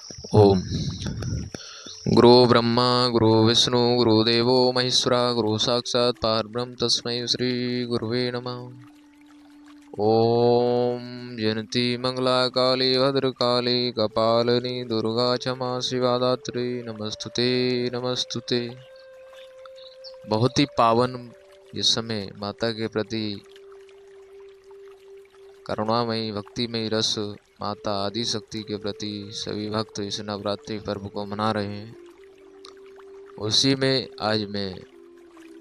ओम। गुरु ब्रह्मा गुरु विष्णु गुरुदेवो महेश्वरा गुरु साक्षात् परब्रह्म तस्मै श्री गुरुवे नमः। ओम। जयंती मंगला काली भद्रकाली कपालिनी दुर्गा क्षमा शिवा दात्री नमस्तुते नमस्तुते। बहुत ही पावन इस समय माता के प्रति करुणामयी भक्तिमयी रस माता आदि शक्ति के प्रति सभी भक्त इस नवरात्रि पर्व को मना रहे हैं। उसी में आज मैं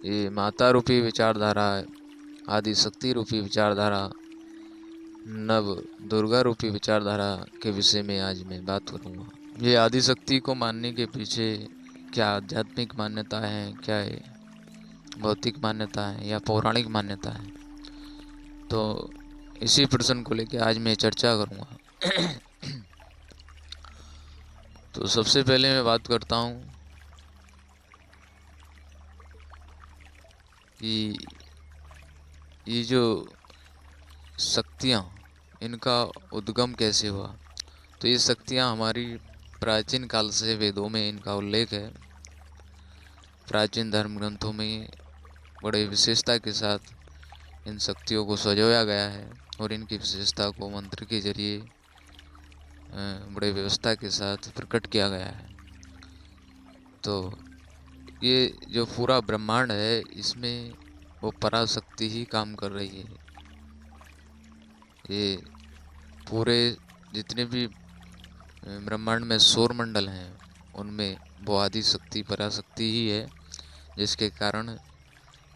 ये माता रूपी विचारधारा, आदि शक्ति रूपी विचारधारा, नव दुर्गा रूपी विचारधारा के विषय में आज मैं बात करूँगा। ये आदि शक्ति को मानने के पीछे क्या आध्यात्मिक मान्यता है, क्या है भौतिक मान्यता है या पौराणिक मान्यता है, तो इसी प्रश्न को लेकर आज मैं चर्चा करूँगा। तो सबसे पहले मैं बात करता हूँ कि ये जो शक्तियाँ, इनका उद्गम कैसे हुआ। तो ये शक्तियाँ हमारी प्राचीन काल से वेदों में इनका उल्लेख है। प्राचीन धर्म ग्रंथों में बड़े विशेषता के साथ इन शक्तियों को सजोया गया है और इनकी विशेषता को मंत्र के जरिए बड़े व्यवस्था के साथ प्रकट किया गया है। तो ये जो पूरा ब्रह्मांड है, इसमें वो पराशक्ति ही काम कर रही है। ये पूरे जितने भी ब्रह्मांड में सौर मंडल हैं, उनमें वो आदि शक्ति पराशक्ति ही है, जिसके कारण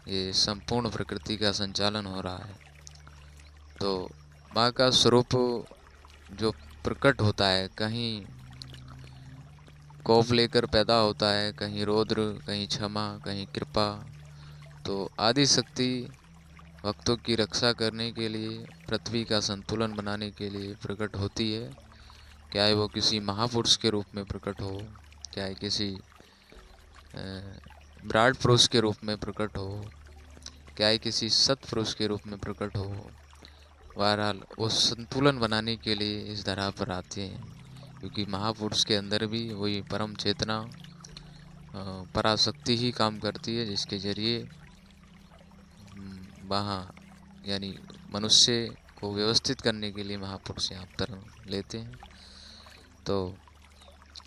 ये संपूर्ण प्रकृति का संचालन हो रहा है। तो माँ का स्वरूप जो प्रकट होता है, कहीं कोप लेकर पैदा होता है, कहीं रौद्र, कहीं क्षमा, कहीं कृपा। तो आदि शक्ति भक्तों की रक्षा करने के लिए, पृथ्वी का संतुलन बनाने के लिए प्रकट होती है। क्या है वो किसी महापुरुष के रूप में प्रकट हो, क्या है किसी विराट पुरुष के रूप में प्रकट हो, क्या है किसी सत्पुरुष के रूप में प्रकट हो। बहरहाल वो संतुलन बनाने के लिए इस धरा पर आते हैं, क्योंकि महापुरुष के अंदर भी वही परम चेतना पराशक्ति ही काम करती है, जिसके जरिए वहाँ यानी मनुष्य को व्यवस्थित करने के लिए महापुरुष अवतार लेते हैं। तो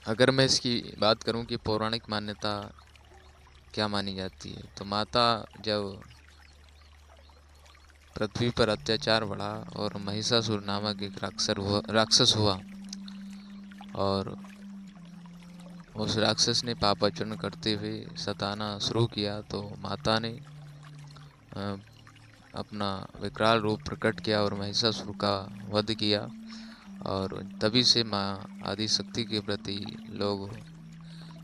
अगर मैं इसकी बात करूं कि पौराणिक मान्यता क्या मानी जाती है, तो माता जब पृथ्वी पर अत्याचार बढ़ा और महिषासुर नामक एक राक्षस हुआ और उस राक्षस ने पापाचरण करते हुए सताना शुरू किया, तो माता ने अपना विकराल रूप प्रकट किया और महिषासुर का वध किया। और तभी से माँ आदि शक्ति के प्रति लोग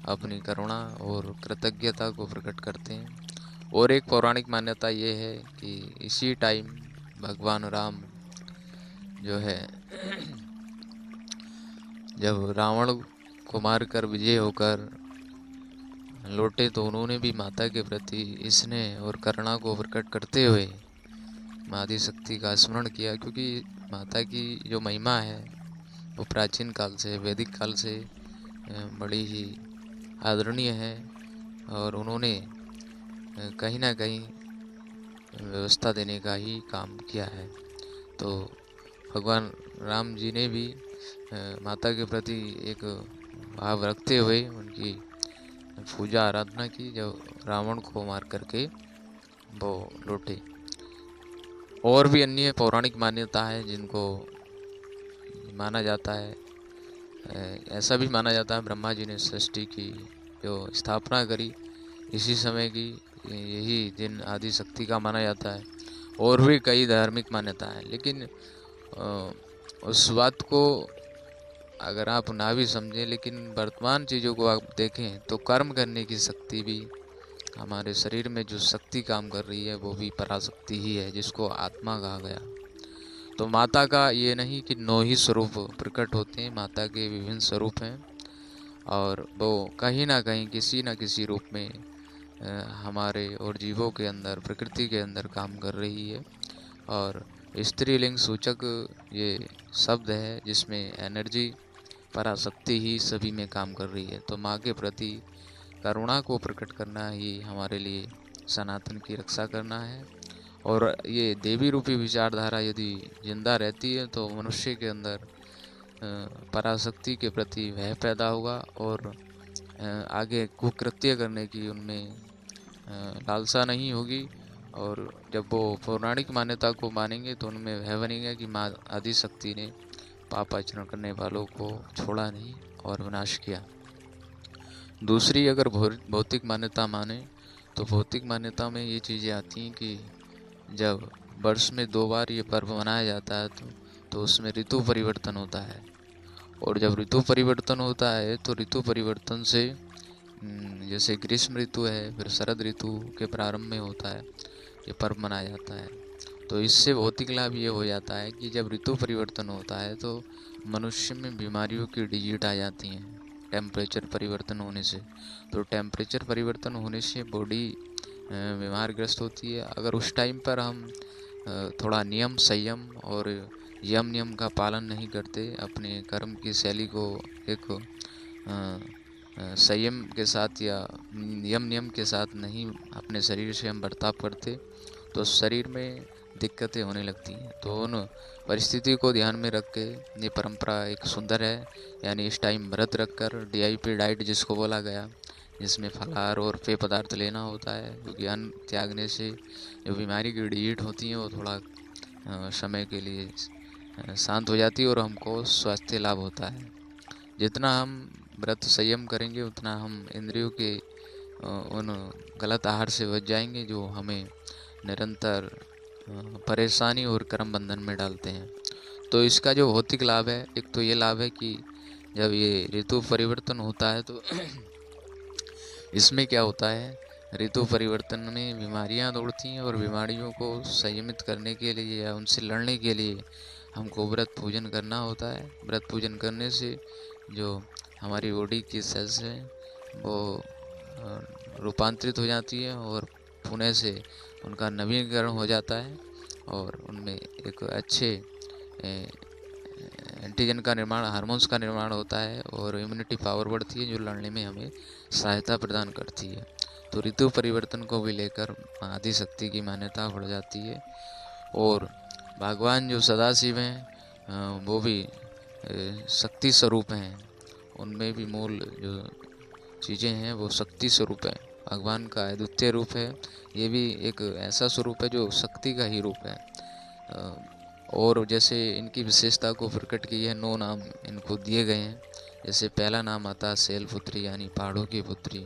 अपनी करुणा और कृतज्ञता को प्रकट करते हैं। और एक पौराणिक मान्यता ये है कि इसी टाइम भगवान राम जो है, जब रावण को मारकर विजय होकर लौटे, तो उन्होंने भी माता के प्रति स्नेह और करुणा को प्रकट करते हुए माँ आदि शक्ति का स्मरण किया। क्योंकि माता की जो महिमा है वो प्राचीन काल से, वैदिक काल से बड़ी ही आदरणीय है और उन्होंने कहीं ना कहीं व्यवस्था देने का ही काम किया है। तो भगवान राम जी ने भी माता के प्रति एक भाव रखते हुए उनकी पूजा आराधना की, जब रावण को मार करके वो लौटे। और भी अन्य पौराणिक मान्यता है जिनको माना जाता है, ऐसा भी माना जाता है ब्रह्मा जी ने सृष्टि की जो स्थापना करी, इसी समय की यही दिन आदि शक्ति का माना जाता है। और भी कई धार्मिक मान्यता है, लेकिन उस बात को अगर आप ना भी समझें, लेकिन वर्तमान चीज़ों को आप देखें तो कर्म करने की शक्ति भी, हमारे शरीर में जो शक्ति काम कर रही है वो भी पराशक्ति ही है, जिसको आत्मा कहा गया। तो माता का ये नहीं कि 9 ही स्वरूप प्रकट होते हैं, माता के विभिन्न स्वरूप हैं और वो कहीं ना कहीं किसी न किसी रूप में हमारे और जीवों के अंदर, प्रकृति के अंदर काम कर रही है। और स्त्रीलिंग सूचक ये शब्द है जिसमें एनर्जी पराशक्ति ही सभी में काम कर रही है। तो माँ के प्रति करुणा को प्रकट करना ही हमारे लिए सनातन की रक्षा करना है। और ये देवी रूपी विचारधारा यदि जिंदा रहती है तो मनुष्य के अंदर पराशक्ति के प्रति भय पैदा होगा और आगे कुकृत्य करने की उनमें लालसा नहीं होगी। और जब वो पौराणिक मान्यता को मानेंगे तो उनमें भय बनेगा कि माँ आदिशक्ति ने पाप आचरण करने वालों को छोड़ा नहीं और विनाश किया। दूसरी अगर भौतिक मान्यता माने तो भौतिक मान्यता में ये चीज़ें आती हैं कि जब वर्ष में 2 बार ये पर्व मनाया जाता है तो उसमें ऋतु परिवर्तन होता है। और जब ऋतु परिवर्तन होता है तो ऋतु परिवर्तन से जैसे ग्रीष्म ऋतु है, फिर शरद ऋतु के प्रारंभ में होता है ये पर्व मनाया जाता है। तो इससे भौतिक लाभ ये हो जाता है कि जब ऋतु परिवर्तन होता है तो मनुष्य में बीमारियों की डिजिट आ जाती हैं टेम्परेचर परिवर्तन होने से। तो टेम्परेचर परिवर्तन होने से बॉडी बीमारग्रस्त होती है। अगर उस टाइम पर हम थोड़ा नियम संयम और यम नियम का पालन नहीं करते, अपने कर्म की शैली को एक संयम के साथ या यम नियम के साथ नहीं अपने शरीर से हम बर्ताव करते तो शरीर में दिक्कतें होने लगती हैं। तो उन परिस्थिति को ध्यान में रख के ये परंपरा एक सुंदर है। यानी इस टाइम व्रत रखकर DIP डाइट जिसको बोला गया, जिसमें फलाहार और पेय पदार्थ लेना होता है, क्योंकि अन्न त्यागने से जो बीमारी की डिजिट होती हैं वो थोड़ा समय के लिए शांत हो जाती है और हमको स्वास्थ्य लाभ होता है। जितना हम व्रत संयम करेंगे उतना हम इंद्रियों के उन गलत आहार से बच जाएंगे जो हमें निरंतर परेशानी और कर्म बंधन में डालते हैं। तो इसका जो भौतिक लाभ है, एक तो ये लाभ है कि जब ये ऋतु परिवर्तन होता है तो इसमें क्या होता है, ऋतु परिवर्तन में बीमारियां दौड़ती हैं और बीमारियों को संयमित करने के लिए या उनसे लड़ने के लिए हमको व्रत पूजन करना होता है। व्रत पूजन करने से जो हमारी बॉडी की सेल्स हैं वो रूपांतरित हो जाती है और पुनः से उनका नवीनीकरण हो जाता है और उनमें एक अच्छे एंटीजन का निर्माण, हार्मोन्स का निर्माण होता है और इम्यूनिटी पावर बढ़ती है जो लड़ने में हमें सहायता प्रदान करती है। तो ऋतु परिवर्तन को भी लेकर आदिशक्ति की मान्यता बढ़ जाती है। और भगवान जो सदाशिव हैं वो भी शक्ति स्वरूप हैं, उनमें भी मूल जो चीज़ें हैं वो शक्ति स्वरूप है। भगवान का अद्वितीय रूप है, ये भी एक ऐसा स्वरूप है जो शक्ति का ही रूप है। और जैसे इनकी विशेषता को प्रकट की है, 9 नाम इनको दिए गए हैं। जैसे पहला नाम आता है शैलपुत्री यानी पहाड़ों की पुत्री,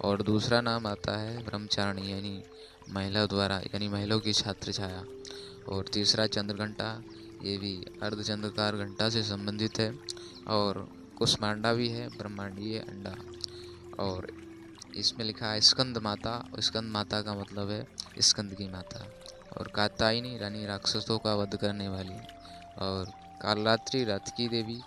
और दूसरा नाम आता है ब्रह्मचारिणी यानी महिला द्वारा यानी महिलाओं की छात्र छाया, और तीसरा चंद्रघंटा, ये भी अर्धचंद्रकार घंटा से संबंधित है। और कुष्मांडा भी है, ब्रह्मांडीय अंडा। और इसमें लिखा है स्कंद माता, स्कंद माता का मतलब है स्कंद की माता। और कात्यायनी रानी राक्षसों का वध करने वाली, और कालरात्रि रात की देवी,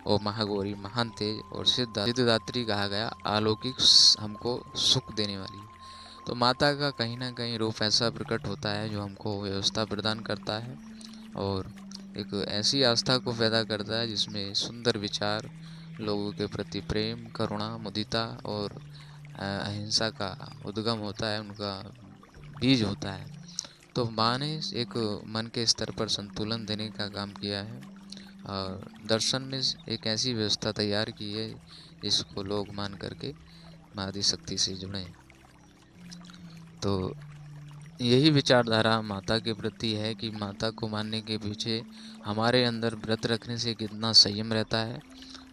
और महागौरी महान तेज, और सिद्धदात्री कहा गया अलौकिक हमको सुख देने वाली। तो माता का कहीं ना कहीं रूप ऐसा प्रकट होता है जो हमको व्यवस्था प्रदान करता है और एक ऐसी आस्था को पैदा करता है जिसमें सुंदर विचार, लोगों के प्रति प्रेम, करुणा, मुदिता और अहिंसा का उद्गम होता है, उनका बीज होता है। तो माँ ने एक मन के स्तर पर संतुलन देने का काम किया है और दर्शन में एक ऐसी व्यवस्था तैयार की है जिसको लोग मान करके माँ आदिशक्ति से जुड़े। तो यही विचारधारा माता के प्रति है कि माता को मानने के पीछे हमारे अंदर व्रत रखने से कितना संयम रहता है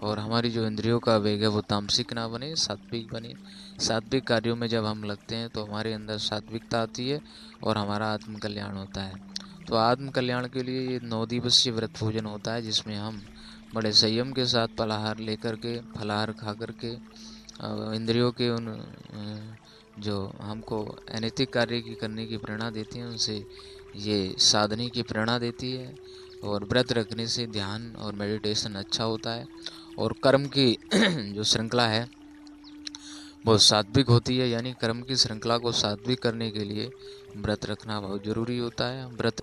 और हमारी जो इंद्रियों का वेग है वो तामसिक ना बने, सात्विक बने। सात्विक कार्यों में जब हम लगते हैं तो हमारे अंदर सात्विकता आती है और हमारा आत्म कल्याण होता है। तो आत्म कल्याण के लिए ये 9 दिवसीय व्रत पूजन होता है जिसमें हम बड़े संयम के साथ फलाहार लेकर के, फलाहार खा करके इंद्रियों के उन जो हमको अनैतिक कार्य की करने की प्रेरणा देती हैं उनसे ये साधने की प्रेरणा देती है। और व्रत रखने से ध्यान और मेडिटेशन अच्छा होता है और कर्म की जो श्रृंखला है वो सात्विक होती है। यानी कर्म की श्रृंखला को सात्विक करने के लिए व्रत रखना बहुत ज़रूरी होता है। व्रत